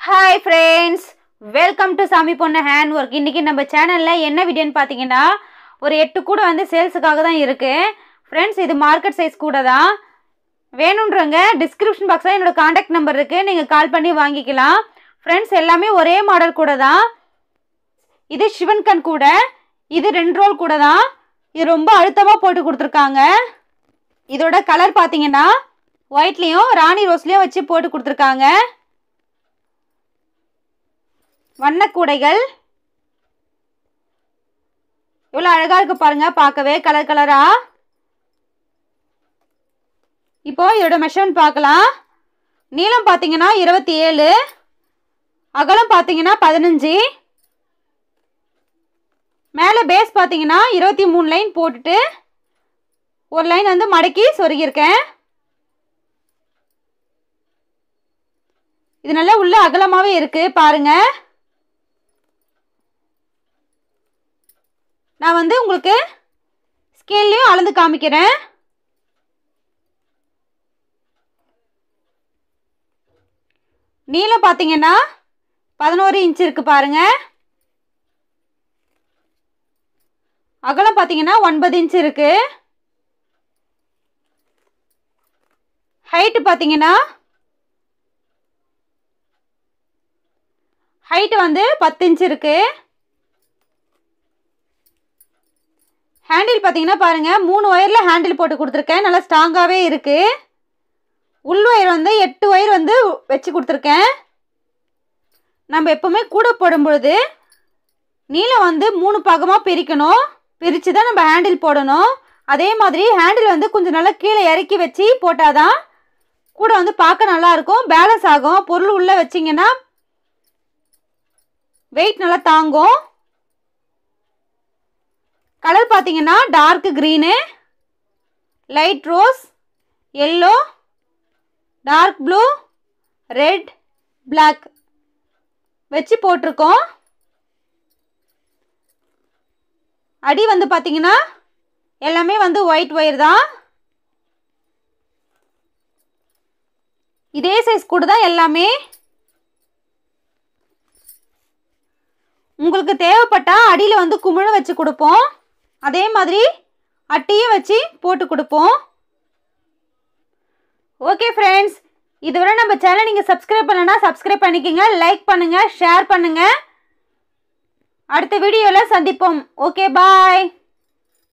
Hi friends, welcome to Samiponnu Handwork. இன்னைக்கு நம்ம சேனல்ல என்ன வீடியோன்னு பாத்தீங்கன்னா ஒரு 8 கூட வந்து சேல்ஸ்க்காக தான் இருக்கு. Friends இது மார்க்கெட் சைஸ் கூட தான். வேணும்ன்றவங்க டிஸ்கிரிப்ஷன் பாக்ஸ்ல என்னோட கான்டாக்ட் நம்பர் இருக்கு. நீங்க கால் பண்ணி வாங்கிக்கலாம். Friends எல்லாமே ஒரே மாடல் கூட தான். இது சிவன் கண் கூட. இது 2 ரோல் கூட தான். இது ரொம்ப அழுத்தமா போட்டு கொடுத்திருக்காங்க. இதோட கலர் பாத்தீங்கன்னா ஒயிட்லயும் ராணி ரோஸ்லயும் வச்சு போட்டு கொடுத்திருக்காங்க. வண்ண கூடைகள் இவ்வளவு அழகா இருக்கு பாருங்க, பார்க்கவே கலர் கலரா. இப்போ இதோட மெஷர்மென்ட் பார்க்கலாம். நீளம் பாத்தீங்கன்னா 27, அகலம் பாத்தீங்கன்னா 15, மேல பேஸ் பாத்தீங்கன்னா 23 லைன் போட்டுட்டு ஒரு லைன் வந்து மடக்கி சொருகி இருக்கேன். இது நல்லா உள்ள அகலமாவே இருக்கு பாருங்க. நான் வந்து உங்களுக்கு ஸ்கேல்லையும் அளந்து காமிக்கிறேன். நீளம் பாத்தீங்கன்னா 11 இன்ச் இருக்கு பாருங்க. அகலம் பாத்தீங்கன்னா 9 இன்ச் இருக்கு. ஹைட் பாத்தீங்கன்னா வந்து 10 இன்ச் இருக்கு. ஹேண்டில் பாத்தீங்கன்னா பாருங்க 3 ஒயர்ல ஹேண்டில் போட்டு கொடுத்துருக்கேன். நல்லா ஸ்ட்ராங்காவே இருக்கு. உள் ஒயர் வந்து 8 ஒயர் வந்து வச்சு கொடுத்துருக்கேன். நம்ம எப்பவுமே கூட போடும் பொழுது நீளம் வந்து 3 பாகமா பிரிக்கணும். பிரிச்சு தான் நம்ம ஹேண்டில் போடணும். அதே மாதிரி ஹேண்டில் வந்து கொஞ்சம் நல்லா கீழே இறக்கி வச்சு போட்டாதான் கூட வந்து பார்க்க நல்லா இருக்கும், பேலன்ஸ் ஆகும். பொருள் உள்ள வச்சிங்கன்னா வெயிட் நல்லா தாங்கும். கலர் பாத்தீங்கன்னா dark green, light rose, yellow, dark blue, red, black வச்சு போட்டிருக்கோம். அடி வந்து பாத்தீங்கன்னா எல்லாமே வந்து ஒயிட் ஒயர் தான். இதே சைஸ் கூட தான் எல்லாமே. உங்களுக்கு தேவைப்பட்டா அடியில வந்து குமிழ் வச்சு கொடுப்போம். அதே மாதிரி அட்டையும் வச்சு போட்டு கொடுப்போம். ஓகே ஃப்ரெண்ட்ஸ், இதுவரை நம்ம சேனல் நீங்க சப்ஸ்கிரைப் பண்ணலனா சப்ஸ்கிரைப் பண்ணிக்கங்க, லைக் பண்ணுங்க, ஷேர் பண்ணுங்க. அடுத்த வீடியோல சந்திப்போம். ஓகே, பாய்.